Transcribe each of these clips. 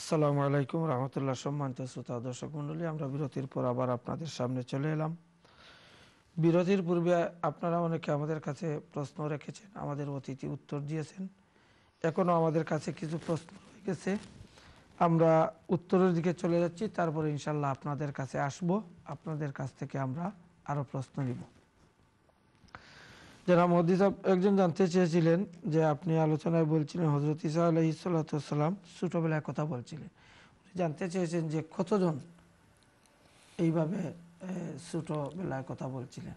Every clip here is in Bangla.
আসসালামু আলাইকুম রহমতুল্লাহ। সম্মানিত শ্রোতা দর্শক মণ্ডলী, আমরা বিরতির পর আবার আপনাদের সামনে চলে এলাম। বিরতির পূর্বে আপনারা অনেকে আমাদের কাছে প্রশ্ন রেখেছেন, আমাদের অতিথি উত্তর দিয়েছেন। এখনও আমাদের কাছে কিছু প্রশ্ন রয়ে গেছে, আমরা উত্তরের দিকে চলে যাচ্ছি। তারপরে ইনশাল্লাহ আপনাদের কাছে আসব, আপনাদের কাছ থেকে আমরা আরও প্রশ্ন নিব। যারা মোদি সাহেব একজন জানতে চেয়েছিলেন যে আপনি আলোচনায় বলছিলেন হজরত ঈসা আলাইহিস সালাতু ওয়াস সালাম ছোটবেলায় কথা বলছিলেন। জানতে চেয়েছেন যে কতজন এইভাবে ছোটবেলায় কথা বলছিলেন।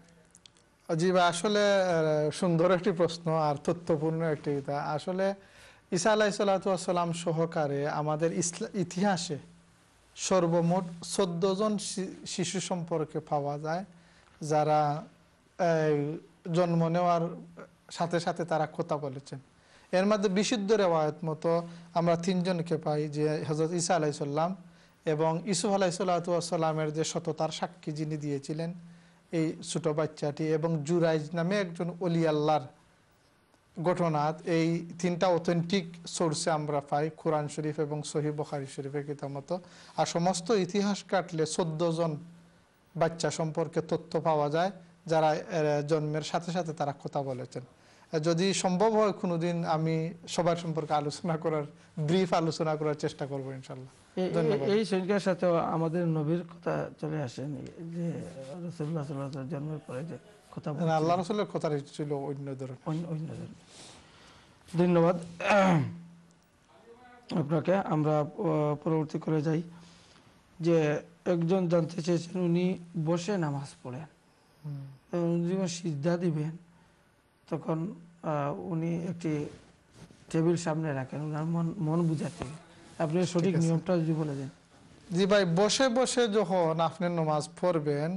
জি ভাই, আসলে সুন্দর একটি প্রশ্ন আর তথ্যপূর্ণ একটি কথা। আসলে ঈসা আলাইহিস সালাতু ওয়াস সালাম সহকারে আমাদের ইতিহাসে সর্বমোট 14 জন শিশু সম্পর্কে পাওয়া যায়, যারা জন্ম নেওয়ার সাথে সাথে তারা কথা বলেছেন। এর মধ্যে বিশুদ্ধ রেওয়ায়ত মতো আমরা 3 জনকে পাই, যে হযরত ঈসা আলাইহিস সালাম এবং ইউসুফ আলাইহিস সালাতু ওয়াস সালামের যে সততার সাক্ষী যিনি দিয়েছিলেন এই ছোট বাচ্চাটি, এবং জুরাইজ নামে একজন ওলি আল্লাহর ঘটনা। এই 3টা অথেন্টিক সোর্সে আমরা পাই, কোরআন শরীফ এবং সহিহ বুখারী শরীফের কিতাব মতো। আর সমস্ত ইতিহাস কাটলে 14 জন বাচ্চা সম্পর্কে তথ্য পাওয়া যায়, যারা জন্মের সাথে সাথে তারা কথা বলেছেন। যদি সম্ভব হয় কোনোদিন আমি সবার সম্পর্কে আলোচনা করার, ব্রিফ আলোচনা করার চেষ্টা করবো ইনশাল্লাহ। এই সংখ্যার সাথে আমাদের নবীর কথা চলে আসেন, যে রাসূলুল্লাহ সাল্লাল্লাহু আলাইহি ওয়াসাল্লাম জন্মের পরে যে কথা বলেছেন, আল্লাহ রাসূলের কথা ছিল অন্য ধরনের। ধন্যবাদ আপনাকে। আমরা পরবর্তী করে যাই। যে একজন জানতে চেয়েছেন, উনি বসে নামাজ পড়েন, যখন সিজদা দিবেন তখন উনি একটি টেবিল সামনে রাখেন, ওনার মন বুঝাতে। আপনি সঠিক নিয়মটা যদি বলে দেন। জি ভাই, বসে বসে যখন আপনি নামাজ পড়বেন,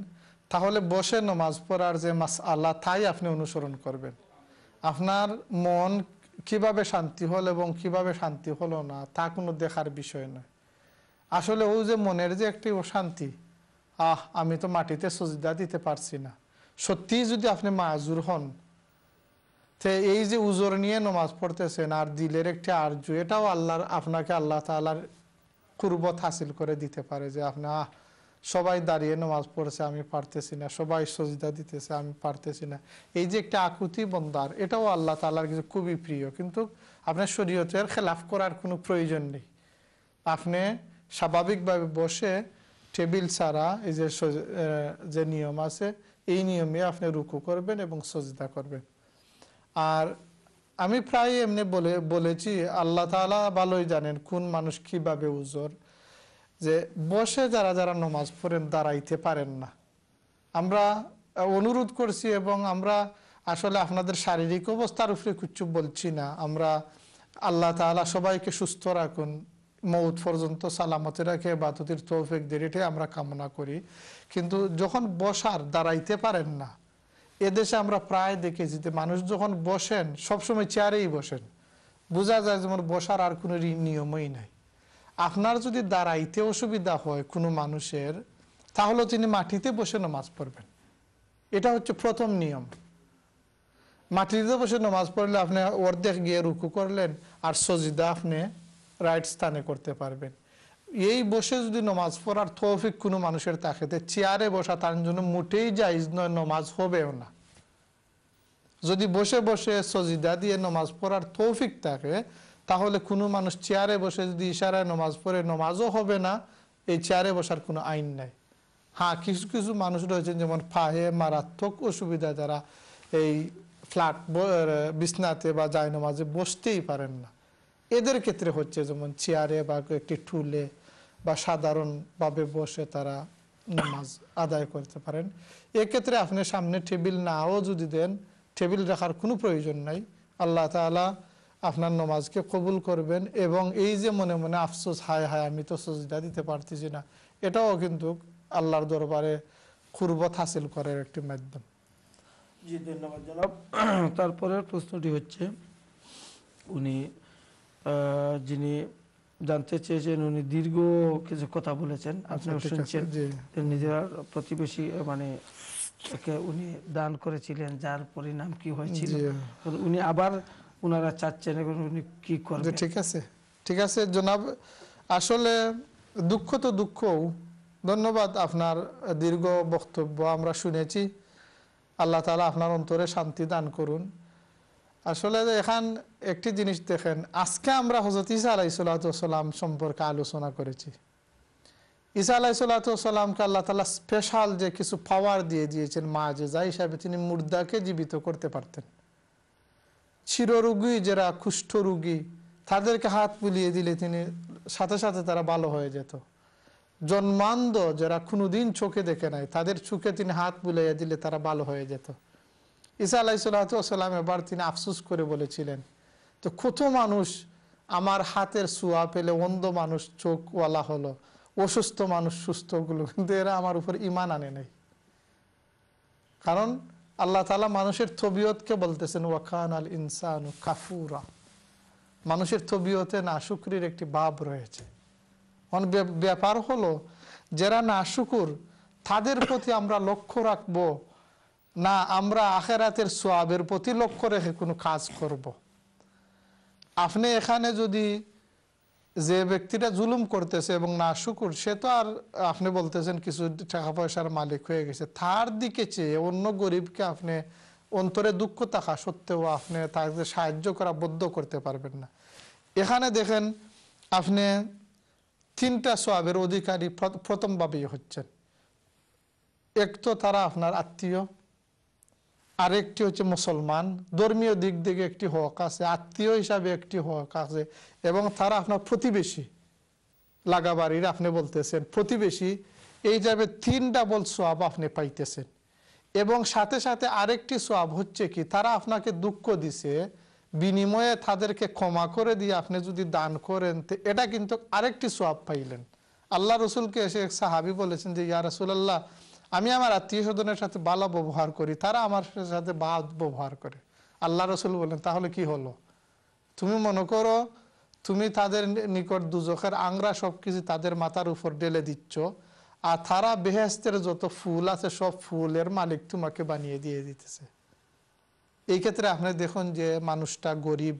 তাহলে বসে নামাজ পড়ার যে মাসআলা তাই আপনি অনুসরণ করবেন। আপনার মন কিভাবে শান্তি হল এবং কিভাবে শান্তি হলো না তা কোনো দেখার বিষয় নয়। আসলে ওই যে মনের যে একটি অশান্তি, আমি তো মাটিতে সজদা দিতে পারছি না, সত্যিই যদি আপনি মাজুর হন, তো এই যে উজর নিয়ে নামাজ পড়তেছেন আর দিলের একটি আরজু, এটাও আপনাকে আল্লাহ তাআলার কুরবত হাসিল করে দিতে পারে। যে আপনি সবাই দাঁড়িয়ে নামাজ পড়ছে, আমি পারতেছি না, সবাই সজদা দিতেছে, আমি পারতেছি না, এই যে একটা আকুতি বন্দার, এটাও আল্লাহ তাআলার কিছু খুবই প্রিয়। কিন্তু আপনার শরীয়তের খেলাফ করার কোনো প্রয়োজন নেই। আপনি স্বাভাবিকভাবে বসে টেবিল ছাড়া এই যে নিয়ম আছে, এই নিয়মে আপনি রুকু করবেন এবং সজদা করবেন। আর আমি প্রায় এমনি বলেছি, আল্লাহ তাআলা ভালোই জানেন কোন মানুষ কিভাবে উজর, যে বসে যারা যারা নামাজ পড়েন দাঁড়াইতে পারেন না, আমরা অনুরোধ করছি, এবং আমরা আসলে আপনাদের শারীরিক অবস্থার উপরে কিছু বলছি না। আমরা আল্লাহ তাআলা সবাইকে সুস্থ রাখুন, মৌত পর্যন্ত সালামতে রাখে, ইবাদতের তৌফিক দেন, এটাই আমরা কামনা করি। কিন্তু যখন বসার দাঁড়াইতে পারেন না, এদেশে আমরা প্রায় দেখেছি যে মানুষ যখন বসেন সবসময় চেয়ারেই বসেন, বোঝা যায় যেমন বসার আর কোনো নিয়মই নাই। আপনার যদি দাঁড়াইতে অসুবিধা হয় কোনো মানুষের, তাহলে তিনি মাটিতে বসে নামাজ পড়বেন। এটা হচ্ছে প্রথম নিয়ম। মাটিতে বসে নামাজ পড়লে আপনি অর্ধেক গিয়ে রুকু করলেন, আর সজিদা আপনি রাইট স্থানে করতে পারবেন। এই বসে যদি নামাজ পড়ার তৌফিক কোনো মানুষের থাকে, চেয়ারে বসা তার জন্য মোটেই জায়েজ নয়, নামাজ হবেও না। যদি বসে বসে সজিদা দিয়ে নামাজ পড়ার তৌফিক থাকে, তাহলে কোনো মানুষ চেয়ারে বসে যদি ইশারায় নামাজ পড়ে, নামাজও হবে না, এই চেয়ারে বসার কোনো আইন নাই। হ্যাঁ, কিছু কিছু মানুষ রয়েছেন যেমন পায়ে মারাত্মক অসুবিধা, যারা এই ফ্ল্যাট বিছনাতে বা যায় নামাজে বসতেই পারেন না, এদের ক্ষেত্রে হচ্ছে যেমন চেয়ারে বা একটি টুলে বা সাধারণভাবে বসে তারা নামাজ আদায় করতে পারেন। এক্ষেত্রে আপনি সামনে টেবিল নাও যদি দেন, টেবিল রাখার কোনো প্রয়োজন নাই। আল্লাহ তাআলা আপনার নামাজকে কবুল করবেন। এবং এই যে মনে মনে আফসোস, হায় হায় আমি তো সজদা দিতে পারতেছি না, এটাও কিন্তু আল্লাহর দরবারে কুরবত হাসিল করার একটি মাধ্যম। জি, ধন্যবাদ জনাব। তারপরের প্রশ্নটি হচ্ছে, উনি যিনি জানতে চেয়েছেন, উনি দীর্ঘ কিছু কথা বলেছেন, আপনিও শুনছেন। নিজের প্রতিবেশী মানে উনি দান করেছিলেন, যার পরিণাম কি হয়েছিল, উনি আবার উনারা চাচ্ছেন, এখন উনি কি করবেন? ঠিক আছে জনাব, আসলে দুঃখ তো দুঃখ। ধন্যবাদ, আপনার দীর্ঘ বক্তব্য আমরা শুনেছি। আল্লাহ তাআলা আপনার অন্তরে শান্তি দান করুন। আসলে এখান একটি জিনিস দেখেন, আজকে আমরা হযরত ঈসা আলাইহিস সালাম সম্পর্কে আলোচনা করেছি। ঈসা আলাইহিস সালামকে আল্লাহ তাআলা স্পেশাল যে কিছু পাওয়ার দিয়ে দিয়েছেন মাযেজা হিসাবে, তিনি মুর্দাকে জীবিত করতে পারতেন। চিররোগী যারা কুষ্ঠরোগী তাদেরকে হাত বুলিয়ে দিলে তিনি সাথে সাথে তারা ভালো হয়ে যেত। জন্মান্ধ যারা কোনোদিন চোখে দেখে নাই তাদের চোখে তিনি হাত বুলিয়ে দিলে তারা ভালো হয়ে যেত। ঈসা আলাইহিস সালাম এবার তিনি আফসোস করে বলেছিলেন, তো কত মানুষ আমার হাতের ছোঁয়া পেলে অন্ধ মানুষ চোখওয়ালা হলো, অসুস্থ মানুষ সুস্থ গুলো, কিন্তু এরা আমার উপর ঈমান আনে নাই। কারণ আল্লাহ তাআলা মানুষের তবিয়তকে বলতেছেন ওয়াকান আল ইনসানু কাফুরা, মানুষের তবিয়তে নাশুকরির একটি ভাব রয়েছে। ব্যাপার হলো যারা নাশুকুর তাদের প্রতি আমরা লক্ষ্য রাখবো না, আমরা আখিরাতের সওয়াবের প্রতি লক্ষ্য রেখে কোনো কাজ করব। আপনি এখানে যদি যে ব্যক্তিটা জুলুম করতেছে এবং নাশুকুর, সে তো আর আপনি বলতেছেন কিছু টাকা পয়সার মালিক হয়ে গেছে, তার দিকে চেয়ে অন্য গরিবকে আপনি অন্তরে দুঃখ থাকা সত্ত্বেও আপনি তাকে সাহায্য করা বদ্ধ করতে পারবেন না। এখানে দেখেন আপনি তিনটা সওয়াবের অধিকারী প্রথম ভাবেই হচ্ছেন। এক তো তারা আপনার আত্মীয়, আরেকটি হচ্ছে মুসলমান, ধর্মীয় দিক থেকে একটি হক আছে, আত্মীয় হিসাবে একটি হক আছে, এবং তারা আপনার প্রতিবেশী, লাগাবাড়ির আপনি বলতেছেন প্রতিবেশী, এই যাবে তিন ডাবল সওয়াব আপনি পাইতেছেন। এবং সাথে সাথে আরেকটি সওয়াব হচ্ছে কি, তারা আপনাকে দুঃখ দিছে, বিনিময়ে তাদেরকে ক্ষমা করে দিয়ে আপনি যদি দান করেন, তো এটা কিন্তু আরেকটি সওয়াব পাইলেন। আল্লাহ রসুলকে এসে এক সাহাবী বলেছেন যে ইয়া রাসূলুল্লাহ, আমি আমার আত্মীয় স্বজনের সাথে ভালো ব্যবহার করি, তারা আমার সাথে বাদ ব্যবহার করে। আল্লাহ রসুল বলেন তাহলে কি হলো, তুমি মনে করো তুমি তাদের নিকট দুজখের আংরা সবকিছু তাদের মাথার উপর ঢেলে দিচ্ছ, আর তারা বেহেশতের যত ফুল আছে সব ফুলের মালিক তোমাকে বানিয়ে দিয়ে দিতেছে। এই ক্ষেত্রে আপনি দেখুন যে মানুষটা গরিব,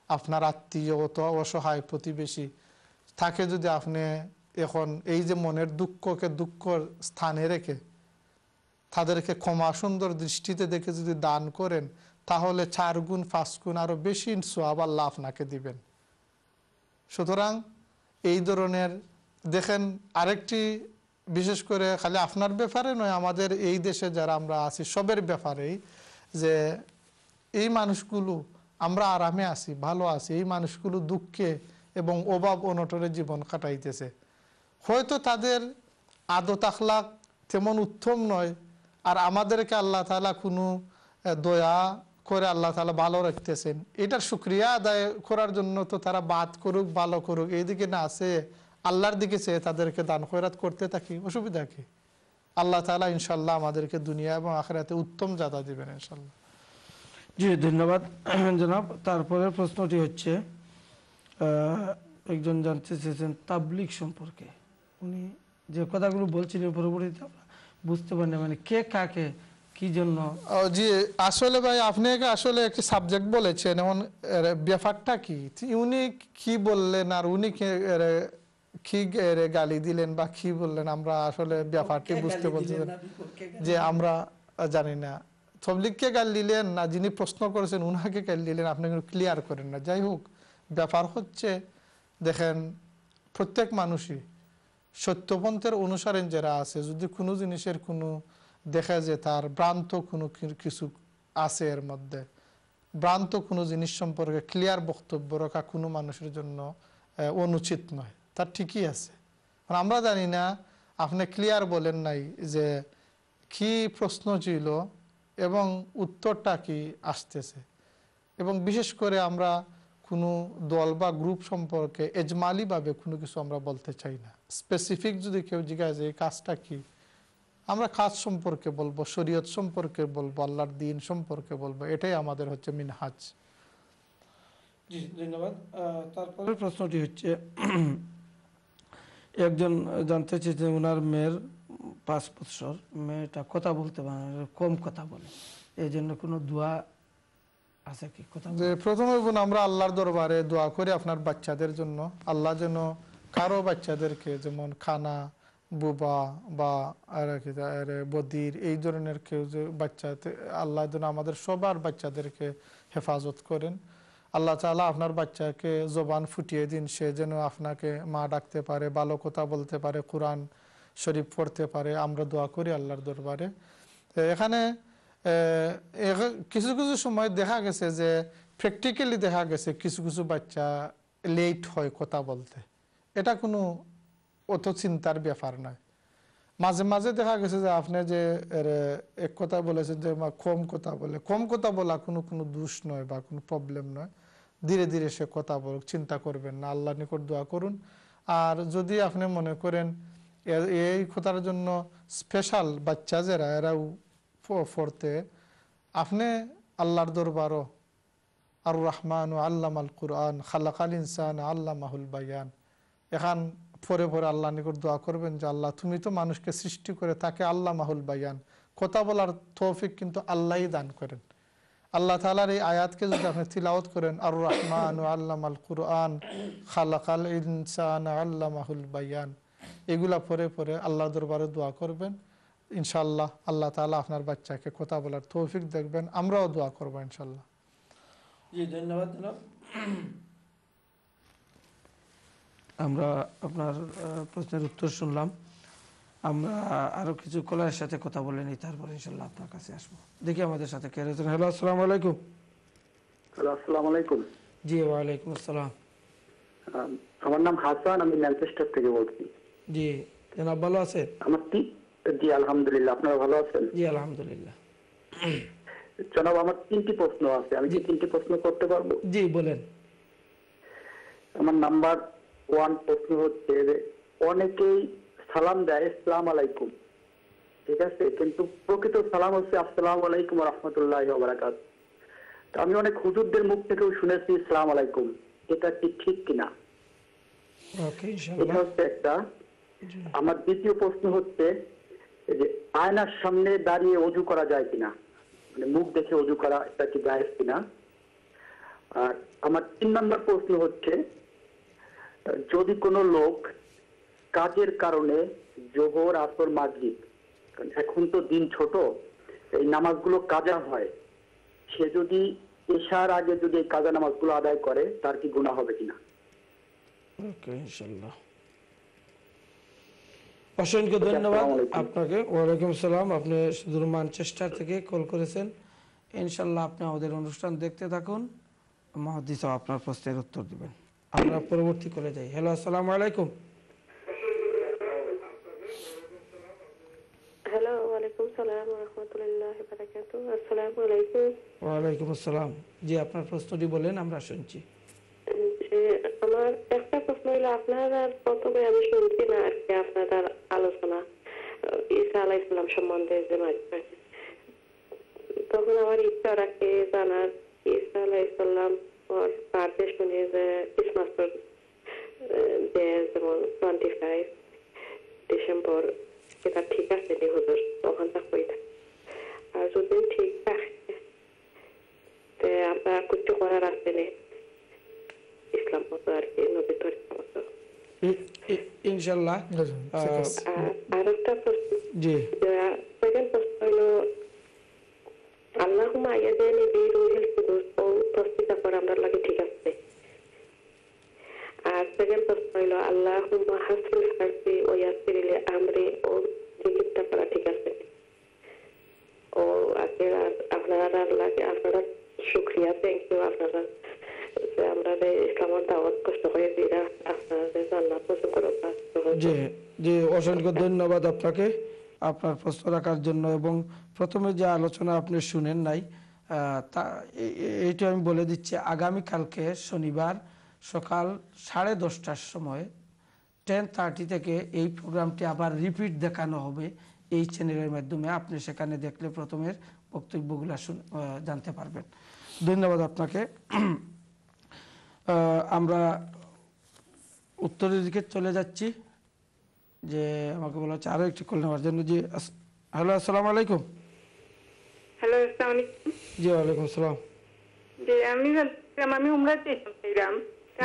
আপনার আত্মীয়, অসহায় প্রতিবেশী, তাকে যদি আপনি এখন এই যে মনের দুঃখকে দুঃখ স্থানে রেখে তাদেরকে ক্ষমা সুন্দর দৃষ্টিতে দেখে যদি দান করেন, তাহলে 4 গুণ 5 গুণ আরো বেশি সওয়াব আল্লাহ আপনাকে দিবেন। সুতরাং এই ধরনের দেখেন আরেকটি, বিশেষ করে খালি আপনার ব্যাপারে নয়, আমাদের এই দেশে যারা আমরা আছি সবের ব্যাপারেই, যে এই মানুষগুলো আমরা আরামে আছি, ভালো আছি, এই মানুষগুলো দুঃখে এবং অভাব অনটনে জীবন কাটাইতেছে। হয়তো তাদের আদত আখলাক তেমন উত্তম নয়, আর আমাদেরকে আল্লাহ তাআলা কোনো দয়া করে আল্লাহ তাআলা ভালো রাখতেছেন, এটার শুকরিয়া আদায় করার জন্য তো তারা বাদ করুক ভালো করুক, এইদিকে না আছে আল্লাহর দিকে চেয়ে তাদেরকে দান খয়রাত করতে থাকি, অসুবিধা কি? আল্লাহ তাআলা ইনশাল্লাহ আমাদেরকে দুনিয়া এবং আখিরাতে উত্তম জাযা দিবেন ইনশাল্লাহ। জি ধন্যবাদ জনাব। তারপরের প্রশ্নটি হচ্ছে, একজন জানতে চেয়েছেন তাবলীগ সম্পর্কে। উনি যে কথাগুলো বলছিলেন পরবর্তীতে আমরা বুঝতে পারি না, মানে কে কাকে কি জন্য। জি আসলে ভাই আপনি আসলে একটি সাবজেক্ট বলেছেন, এমন ব্যাপারটা কি, উনি কি বললেন আর উনি কি গালি দিলেন বা কি বললেন, আমরা আসলে ব্যাপারটি বুঝতে বলছিলেন যে আমরা জানি না। তাবলীগকে গালি দিলেন না যিনি প্রশ্ন করেছেন উনাকে গালি দিলেন, আপনি ক্লিয়ার করেন না। যাই হোক, ব্যাপার হচ্ছে দেখেন প্রত্যেক মানুষই সত্যপন্থের অনুসারে যারা আছে, যদি কোনো জিনিসের কোনো দেখা যে তার ভ্রান্ত কোনো কিছু আছে, এর মধ্যে ভ্রান্ত কোনো জিনিস সম্পর্কে ক্লিয়ার বক্তব্য রাখা কোনো মানুষের জন্য অনুচিত নয়, তার ঠিকই আছে। আমরা জানি না আপনি ক্লিয়ার বলেন নাই যে কি প্রশ্ন ছিল এবং উত্তরটা কি আসতেছে। এবং বিশেষ করে আমরা কোনো দল বা গ্রুপ সম্পর্কে এজমালিভাবে কোনো কিছু আমরা বলতে চাই না। স্পেসিফিক যদি কেউ জিজ্ঞাসা এই কাজটা কি, আমরা কাজ সম্পর্কে বলবো, শরীয়ত সম্পর্কে বলবো, আল্লাহর দিন সম্পর্কে বলবো, এটাই আমাদের হচ্ছে মিনহাজ। জি ধন্যবাদ। তারপরের প্রশ্নটি হচ্ছে, একজন জানতে চেয়েছে ওনার মেয়ের 5 বছর, মেয়েটা কথা বলতে পারে না, কম কথা বলে, এই জন্য কোনো দোয়া আছে কি? কথা যে প্রথমে আমরা আল্লাহর দরবারে দোয়া করি আপনার বাচ্চাদের জন্য, আল্লাহ যেন কারো বাচ্চাদেরকে যেমন খানা, বুবা বা বদির এই ধরনের কেউ যে বাচ্চা, আল্লাহ যেন আমাদের সবার বাচ্চাদেরকে হেফাজত করেন। আল্লাহ তাআলা আপনার বাচ্চাকে জবান ফুটিয়ে দিন, সে যেন আপনাকে মা ডাকতে পারে, ভালো কথা বলতে পারে, কোরআন শরীফ পড়তে পারে। আমরা দোয়া করি আল্লাহর দরবারে। এখানে কিছু কিছু সময় দেখা গেছে যে প্র্যাকটিক্যালি দেখা গেছে কিছু কিছু বাচ্চা লেট হয় কথা বলতে। এটা কোনো অত চিন্তার ব্যাপার নয়। মাঝে মাঝে দেখা গেছে যে আপনি যে এক কথা বলেছেন যে কম কথা বলে, কম কথা বলা কোনো কোনো দোষ নয় বা কোনো প্রবলেম নয়। ধীরে ধীরে সে কথা বলুক, চিন্তা করবেন না, আল্লাহর নিকট দোয়া করুন। আর যদি আপনি মনে করেন এই কথার জন্য স্পেশাল বাচ্চা যারা এরাও পড়তে, আপনি আল্লাহর দরবারও আর রহমান ও আল্লামাল কুরআন খালাকাল ইনসান আল্লামাহুল বায়ান, এখান পরে পরে আল্লাহ নিকট দোয়া করবেন যে আল্লাহ তুমি তো মানুষকে সৃষ্টি করে তাকে আল্লামাহুল বায়ান, কথা বলার তৌফিক কিন্তু আল্লাহই দান করেন। আল্লাহ তাআলার এই আয়াতকে যদি আপনি তিলাওয়াত করেন, আর রহমান ও আল্লামাল কুরআন খালাকাল ইনসান আল্লামাহুল বায়ান, এগুলা পরে পরে আল্লাহ দরবারে দোয়া করবেন, ইনশাআল্লাহ আল্লাহ তাআলা আপনার বাচ্চাকে কথা বলার তৌফিক দেখবেন। আমরাও দোয়া করবো ইনশাআল্লাহ। জি ধন্যবাদ জনাব। আমরা আপনার প্রশ্নের উত্তর শুনলাম। আমরা আরো কিছু কলারের সাথে কথা বলে নিই, তারপর ইনশাল্লাহ আপনার কাছে আসবো। দেখি আমাদের সাথে কে রয়েছেন। হ্যালো, আসসালামু আলাইকুম। হ্যালো, আসসালামু আলাইকুম। জি ওয়ালাইকুম আসসালাম। আমার নাম হাসান, আমি ম্যানচেস্টার থেকে বলছি। জি জনাব, ভালো আছেন? জি আলহামদুলিল্লাহ, আপনারা ভালো আছেন? জি আলহামদুলিল্লাহ। জনাব, আমার 3টি প্রশ্ন আছে, আমি কি 3টি প্রশ্ন করতে পারবো? জি বলেন। আমার নাম্বার 1 প্রশ্ন হচ্ছে যে অনেকেই সালাম দেয় আসসালামু আলাইকুম, ঠিক আছে, কিন্তু প্রকৃত সালাম হচ্ছে আসসালামু আলাইকুম ওয়া রাহমাতুল্লাহি ওয়া বারাকাতুহু। তো আমি অনেক হুজুরদের মুখ থেকেও শুনেছি আসসালামু আলাইকুম, এটা কি ঠিক কিনা? ওকে এটা ইনশাআল্লাহ। হচ্ছে একটা। আমার দ্বিতীয় প্রশ্ন হচ্ছে যে আয়নার সামনে দাঁড়িয়ে ওযু করা যায় কিনা, মানে মুখ দেখে ওযু করা, এটা কি জায়েজ কিনা? আর আমার 3 নম্বর প্রশ্ন হচ্ছে যদি কোনো লোক কাজের কারণে যোহর, আসর, মাগরিব, এখন তো দিন ছোট, এই নামাজগুলো কাজা হয়, সে যদি এশার আগে যদি এই কাজা নামাজগুলো আদায় করে তার কি গুনাহ হবে কিনা? ওকে ইনশাআল্লাহ। অসংখ্য ধন্যবাদ আপনাকে। ওয়ালাইকুম আসসালাম। আপনি সুদূর ম্যানচেস্টার থেকে কল করেছেন। ইনশাআল্লাহ আপনি আমাদের অনুষ্ঠান দেখতে থাকুন, মুহাদ্দিস আপনার প্রশ্নের উত্তর দিবেন। আমরা পরবর্তী কলে যাই। হ্যালো, আসসালামু আলাইকুম। হ্যালো, ওয়ালাইকুম সালাম ওয়া রাহমাতুল্লাহি ওয়া বারাকাতুহু। আসসালামু আলাইকুম। ওয়ালাইকুম আসসালাম। জি আপনার প্রশ্নটি বলেন, আমরা শুনছি। যে আমার একটা প্রশ্ন হলো, আপনারা প্রথমে আমি শুনছি না আর কি আপনাদের আলোচনা ঈসা আলাইহিস সালাম সম্বন্ধে, যে তখন আমার ইচ্ছা রাখে জানার ঈসা আলাইহিস সালাম ওর বার্থডে শুনে যে ক্রিসমাস ডে যেমন 25 ডিসেম্বর, এটা ঠিক আছে নি হুজুর? তখন তা কই থাকে, আর যদি ঠিক থাকে তে আপনারা কিছু করার আছে না ইসলাম মতো আর কি, নবী তরিকা মতো। ইনশাআল্লাহ। আর একটা প্রশ্ন, জি সেকেন্ড প্রশ্ন হলো আল্লাহুম্মা আইয়াদানি বিরুহিল কুদুস ও তসবিহ করে আমরা লাগে ঠিক আছে। আর সেকেন্ড প্রশ্ন হলো আল্লাহুম্মা হাসিল হাসি ও ইয়াসির লি আমরি ও জিকিরটা করা ঠিক আছে। ও আপনারা লাগে আপনারা শুকরিয়া, থ্যাংক ইউ আপনারা যে আমরা ইসলামের দাওয়াত কষ্ট করে দিরা আপনাদের জান্নাত নসিব করুন। জি জি অসংখ্য ধন্যবাদ আপনাকে আপনার প্রশ্ন রাখার জন্য। এবং প্রথমে যে আলোচনা আপনি শুনেন নাই, এইটা আমি বলে দিচ্ছি, আগামীকালকে শনিবার সকাল 10:30টার সময় 10:30 থেকে এই প্রোগ্রামটি আবার রিপিট দেখানো হবে এই চ্যানেলের মাধ্যমে। আপনি সেখানে দেখলে প্রথমের বক্তব্যগুলো জানতে পারবেন। ধন্যবাদ আপনাকে। আমরা উত্তরের দিকে চলে যাচ্ছি, যে আমাকে বলা হচ্ছে আরো একটি কল নেওয়ার জন্য। জি হ্যালো, আসসালামু আলাইকুম। হ্যালো, আসসালামু আলাইকুম। জি ওয়ালাইকুম আসসালাম। জি আমি উমরা যেতাম,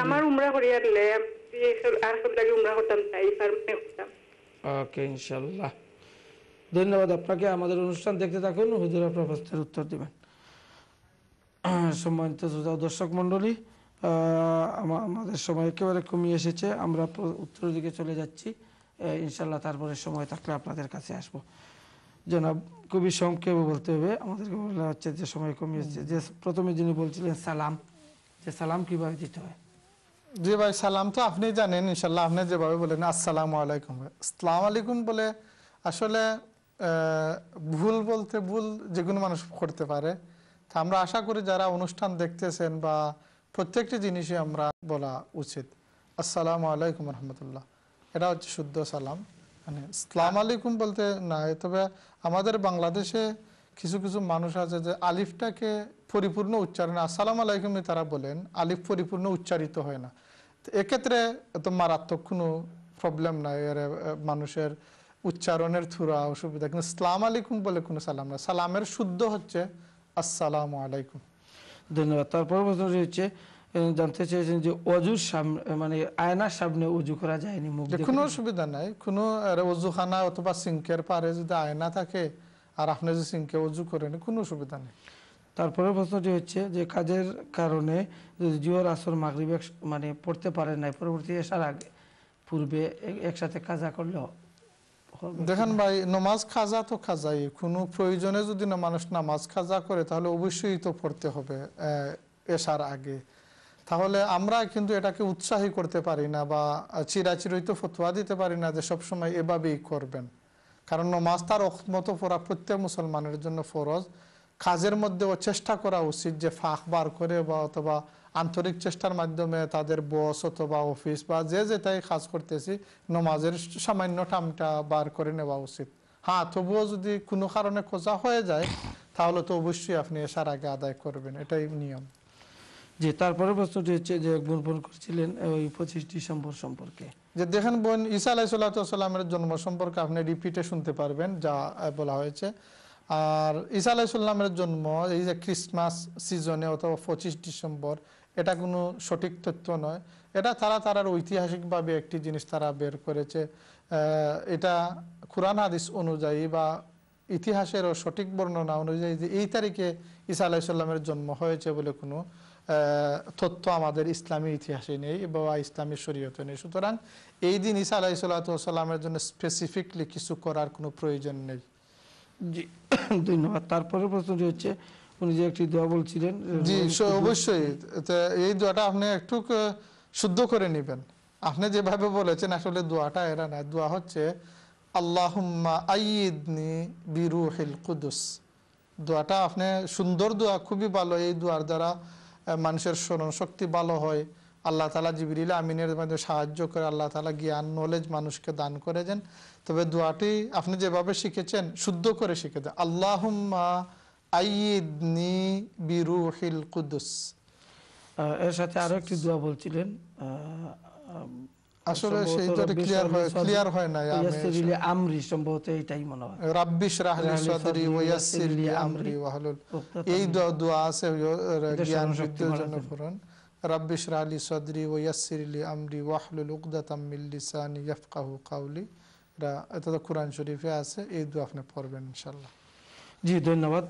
আমার উমরা করিয়া দিলে আর সব জায়গায় উমরা করতাম, তাই ফার্মে করতাম। ওকে, ইনশাল্লাহ। ধন্যবাদ আপনাকে। আমাদের অনুষ্ঠান দেখতে থাকুন, হুজুর আপনার প্রশ্নের উত্তর দিবেন। সম্মানিত শ্রোতা দর্শক মণ্ডলী, আমাদের সময় একেবারে কমিয়ে এসেছে, আমরা উত্তরের দিকে চলে যাচ্ছি ইনশাল্লাহ। তারপরে সময় থাকলে আপনাদের কাছে আসবো। জনাব, খুবই সংক্ষেপে বলতে হবে, আমাদেরকে বলা হচ্ছে যে সময় কমিয়েছে। যে প্রথমে যিনি বলছিলেন সালাম, যে সালাম কিভাবে দিতে হয়? জি ভাই, সালাম তো আপনি জানেন ইনশাল্লাহ, আপনি যেভাবে বলেন আসসালামু আলাইকুম, আসসালামু আলাইকুম বলে আসলে ভুল বলতে ভুল যে কোনো মানুষ করতে পারে। তা আমরা আশা করি যারা অনুষ্ঠান দেখতেছেন বা প্রত্যেকটি জিনিসই আমরা বলা উচিত আসসালামু আলাইকুম রহমতুল্লাহ, এটা হচ্ছে শুদ্ধ সালাম। মানে আসসালামু আলাইকুম বলতে নাই, তবে আমাদের বাংলাদেশে কিছু কিছু মানুষ আছে যে আলিফটাকে পরিপূর্ণ উচ্চারণ আসসালামু আলাইকুম তারা বলেন, আলিফ পরিপূর্ণ উচ্চারিত হয় না। তো এক্ষেত্রে এত মারাত্মক কোনো প্রবলেম নাই, এর মানুষের উচ্চারণের থুরা অসুবিধা, কিন্তু আসসালামু আলাইকুম বলে কোনো সালাম না। সালামের শুদ্ধ হচ্ছে আসসালামু আলাইকুম। ধন্যবাদ। তারপর প্রশ্নটি হচ্ছে, জানতে চেয়েছেন যে অজুর সামনে, মানে আয়নার সামনে উজু করা যায়নি মুখ যে দেখে? কোনো অসুবিধা নাই, কোনো অজুখানা অথবা সিঙ্কের পারে যদি আয়না থাকে আর আপনি যদি সিঙ্কে অজু করেন কোনো অসুবিধা নেই। তারপরে প্রশ্নটি হচ্ছে যে কাজের কারণে যদি জোহর আসর মাগরিব মানে পড়তে পারেন নাই, পরবর্তী এসার আগে পূর্বে একসাথে কাজা করলে হবে? দেখেন ভাই, নমাজ খাজা তো খাজাই, কোনো প্রয়োজনে যদি না মানুষ নামাজ খাজা করে তাহলে অবশ্যই তো পড়তে হবে এসার আগে। তাহলে আমরা কিন্তু এটাকে উৎসাহী করতে পারি না বা চিরাচিরই তো ফতোয়া দিতে পারি না যে সবসময় এভাবেই করবেন, কারণ নমাজ তার মতো পড়া প্রত্যেক মুসলমানের জন্য ফরজ। কাজের মধ্যেও চেষ্টা করা উচিত যে ফাঁক বার করে বা অথবা আন্তরিক চেষ্টার মাধ্যমে তাদের বস অথবা অফিস বা যে যেটাই কাজ করতেছি নমাজের সামান্য টাইমটা বার করে নেওয়া উচিত। হ্যাঁ, তবুও যদি কোনো কারণে খোঁজা হয়ে যায় তাহলে তো অবশ্যই আপনি এসার আগে আদায় করবেন, এটাই নিয়ম। জি, তারপরে প্রশ্নটি হচ্ছে যে বোন ফোন করছিলেন ওই 25 ডিসেম্বর সম্পর্কে। যে দেখেন বোন, ঈসা আলাইহিসসালামের জন্ম সম্পর্কে আপনি রিপিটে শুনতে পারবেন যা বলা হয়েছে। আর ঈসা আলাইহিসসালামের জন্ম এই যে ক্রিসমাস সিজনে অথবা 25 ডিসেম্বর, এটা কোনো সঠিক তথ্য নয়। এটা তারা ঐতিহাসিকভাবে একটি জিনিস তারা বের করেছে। এটা কুরআন হাদিস অনুযায়ী বা ইতিহাসের সঠিক বর্ণনা অনুযায়ী যে এই তারিখে ঈসা আলাইহিসসালামের জন্ম হয়েছে বলে কোনো তথ্য আমাদের ইসলামী ইতিহাসে নেই বা ইসলামী শরীয়তে নেই। সুতরাং এই দিন ঈসা আলাইহিসসালামের জন্য স্পেসিফিকলি কিছু করার কোনো প্রয়োজন নেই। জি, ধন্যবাদ। তারপরে প্রশ্নটি হচ্ছে উনি যে একটি দোয়া বলছিলেন। জি অবশ্যই, এই দোয়াটা আপনি একটু শুদ্ধ করে নেবেন। আপনি যেভাবে বলেছেন আসলে দোয়াটা এরা না, দোয়া হচ্ছে আল্লাহুম্মা আইয়িদনি বিরুহিল কুদুস। দোয়াটা আপনি সুন্দর দোয়া, খুবই ভালো। এই দোয়ার দ্বারা মানুষের স্মরণ শক্তি ভালো হয়। আল্লাহ তাআলা জিবরিল আমিনের মাধ্যমে সাহায্য করে, আল্লাহ তাআলা জ্ঞান নলেজ মানুষকে দান করে দেন। তবে দোয়াটি আপনি যেভাবে শিখেছেন শুদ্ধ করে শিখে দেন, আল্লাহুম্মা আইয়িদনি বিরুহিল কুদুস। এর সাথে আরো একটি দোয়া বলছিলেন, আসলে সেই দোয়াটা ক্লিয়ার হয় না। ইয়াসসিরলি আমরি, সম্ভবত এটাই মনে হয়, রাব্বি ইশরাহ লি সাদরি ওয়া ইয়াসসির লি আমরি ওয়াহলুল। এই দোয়া আছে জ্ঞান বৃদ্ধির জন্য পড়ুন, রাব্বি ইশরাহ লি সাদরি ওয়া ইয়াসসির লি আমরি ওয়াহলুল উকদাতাম মিন লিসানি ইয়াফকাহু কাওলি। এটা তো কোরআন শরীফে আছে, এই দোয়া আপনি পড়বেন ইনশাআল্লাহ। জি, ধন্যবাদ।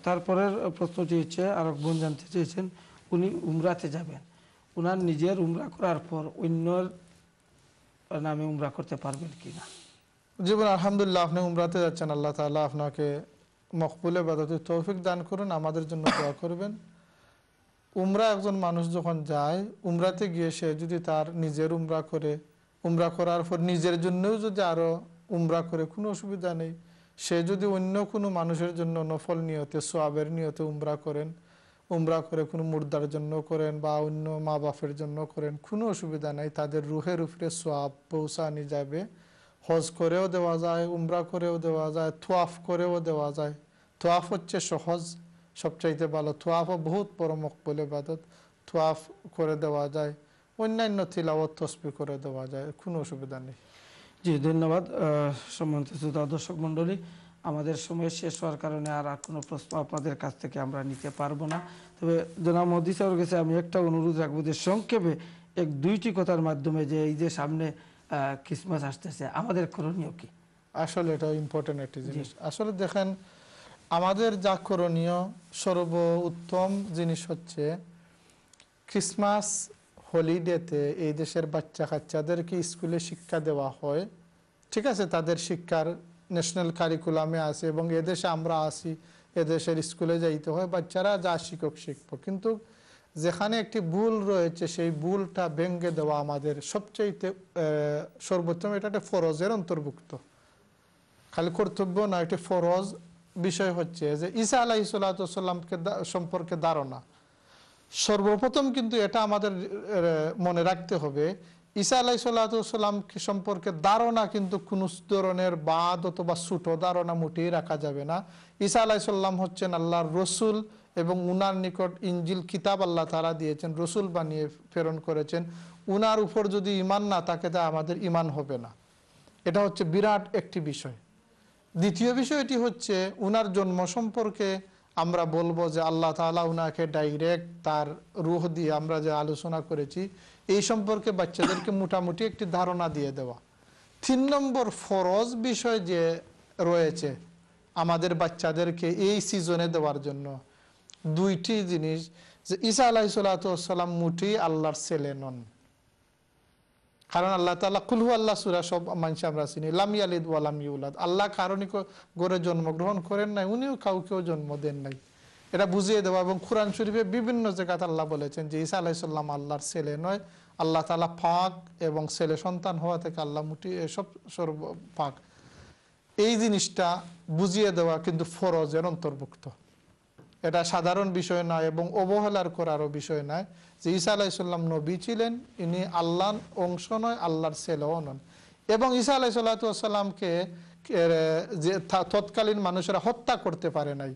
তারপরের প্রশ্নটি হচ্ছে আরেক বোন জানতে চেয়েছেন, উনি উমরাতে যাবেন, উনার নিজের উমরা করার পর অন্যর নামে উমরা করতে পারবেন কিনা? জীবন আলহামদুলিল্লাহ, আপনি উমরাতে যাচ্ছেন, আল্লাহ তাআলা আপনাকে মকবুল ইবাদতের তৌফিক দান করুন, আমাদের জন্য দোয়া করবেন। উমরা একজন মানুষ যখন যায়, উমরাতে গিয়ে সে যদি তার নিজের উমরা করে, উমরা করার পর নিজের জন্যও যদি আরো উমরা করে কোনো অসুবিধা নেই। সে যদি অন্য কোনো মানুষের জন্য নফল নিয়তে সোয়াবের নিয়তে উমরা করেন, উমরা করে কোনো মুর্দার জন্য করেন বা অন্য মা বাপের জন্য করেন, কোনো অসুবিধা নাই। তাদের রুহের উপরে সোয়াব পৌঁছানি যাবে। হজ করেও দেওয়া যায়, উমরা করেও দেওয়া যায়, তোয়াফ করেও দেওয়া যায়। তোয়াফ হচ্ছে সহজ, সবচাইতে ভালো। তোয়াফও বহুত বড় মকবুল ইবাদত, তোয়াফ করে দেওয়া যায়, অন্যান্য তিলাওয়াত তাসবিহ করে দেওয়া যায়, কোনো অসুবিধা নেই। জি, ধন্যবাদ। সম্মানিত শ্রোতা দর্শক মণ্ডলী, আমাদের সময় শেষ হওয়ার কারণে আর কোনো প্রশ্ন আপনাদের কাছ থেকে আমরা নিতে পারবো না। তবে জনাব মহদি স্যারের কাছে আমি একটা অনুরোধ রাখবো যে সংক্ষেপে এক দুইটি কথার মাধ্যমে যে এই যে সামনে ক্রিসমাস আসতেছে, আমাদের করণীয় কি? আসলে এটা ইম্পর্টেন্ট একটি জিনিস। আসলে দেখেন, আমাদের যা করণীয় সর্ব উত্তম জিনিস হচ্ছে ক্রিসমাস হলিডেতে এই দেশের বাচ্চা কাচ্চাদেরকে স্কুলে শিক্ষা দেওয়া হয়, ঠিক আছে, তাদের শিক্ষার ন্যাশনাল কারিকুলামে আছে এবং এদেশে আমরা আসি, এদেশের স্কুলে যাইতে হয়, বাচ্চারা যা শিক্ষক শিখবো। কিন্তু যেখানে একটি ভুল রয়েছে সেই ভুলটা ভেঙে দেওয়া আমাদের সবচেয়ে সর্বোত্তম, এটা একটা ফরজের অন্তর্ভুক্ত, খালি কর্তব্য না, একটি ফরজ বিষয় হচ্ছে যে ঈসা আলাইহিসসালামকে সম্পর্কে ধারণা। সর্বপ্রথম কিন্তু এটা আমাদের মনে রাখতে হবে, ঈসা আলাইহিসসালামকে সম্পর্কে ধারণা কিন্তু কোন ধরনের বাদ অথবা ছোট ধারণা মোটেই রাখা যাবে না। ঈসা আলাইহিসসালাম হচ্ছেন আল্লাহর রসুল এবং উনার নিকট ইনজিল কিতাব আল্লাহ তাআলা দিয়েছেন, রসুল বানিয়ে প্রেরণ করেছেন। উনার উপর যদি ইমান না থাকে তা আমাদের ইমান হবে না। এটা হচ্ছে বিরাট একটি বিষয়। দ্বিতীয় বিষয়টি হচ্ছে উনার জন্ম সম্পর্কে আমরা বলবো যে আল্লাহ তাআলা উনাকে ডাইরেক্ট তার রূহ দিয়ে, আমরা যে আলোচনা করেছি এই সম্পর্কে বাচ্চাদেরকে মোটামুটি একটি ধারণা দিয়ে দেওয়া। 3 নম্বর ফরজ বিষয় যে রয়েছে আমাদের বাচ্চাদেরকে এই সিজনে দেওয়ার জন্য, দুইটি জিনিস, যে ঈসা আলাইহিসসালাম মুঠি আল্লাহর ছেলে নন। কারণ আল্লাহ তাআলা কুল হু আল্লাহ সূরা সব মানুষ আমরা চিনি, লাম ইয়ালিদ ওয়া লাম ইউলাদ, আল্লাহ কারণে গড়ে জন্মগ্রহণ করেন নাই, উনিও কাউকেও জন্ম দেন নাই। এটা বুঝিয়ে দেওয়া। এবং কোরআন শরীফে বিভিন্ন জায়গাতে আল্লাহ বলেছেন যে ঈসা আলাইহিস সালাম আল্লাহর ছেলে নয়, আল্লাহ তাআলা পাক এবং ছেলে সন্তান হওয়া থেকে আল্লাহ মুঠি এসব সর্ব পাক। এই জিনিসটা বুঝিয়ে দেওয়া কিন্তু ফরজের অন্তর্ভুক্ত। এটা সাধারণ বিষয় নয় এবং অবহেলার করারও বিষয় নয় যে ঈসা আলাইহিসসালাম নবী ছিলেন, ইনি আল্লাহর অংশ নয়, আল্লাহর ছেলেও নন। এবং ঈসা আলাইহিসসালামকে যে তৎকালীন মানুষেরা হত্যা করতে পারে নাই,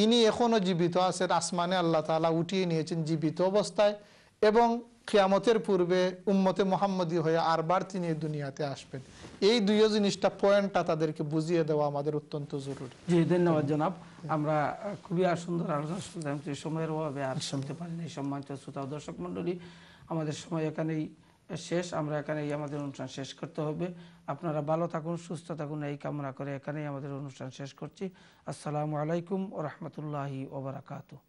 ইনি এখনো জীবিত আছেন, আসমানে আল্লাহ তাআলা উঠিয়ে নিয়েছেন জীবিত অবস্থায় এবং কিয়ামতের পূর্বে উম্মতে মুহাম্মদী হয়ে আরবার তিনি এই দুনিয়াতে আসবেন। এই দুই জিনিসটা পয়েন্টটা তাদেরকে বুঝিয়ে দেওয়া আমাদের অত্যন্ত জরুরি। জি, ধন্যবাদ জনাব। আমরা খুবই সুন্দর আলোচনা শুনলাম, সময়ের অভাবে আর শুনতে পারিনি। সম্মানিত শ্রোতা ও দর্শক মন্ডলী, আমাদের সময় এখানেই শেষ, আমরা এখানেই আমাদের অনুষ্ঠান শেষ করতে হবে। আপনারা ভালো থাকুন, সুস্থ থাকুন, এই কামনা করে এখানেই আমাদের অনুষ্ঠান শেষ করছি। আসসালামু আলাইকুম ওয়া রাহমাতুল্লাহি ওয়া বারাকাতুহু।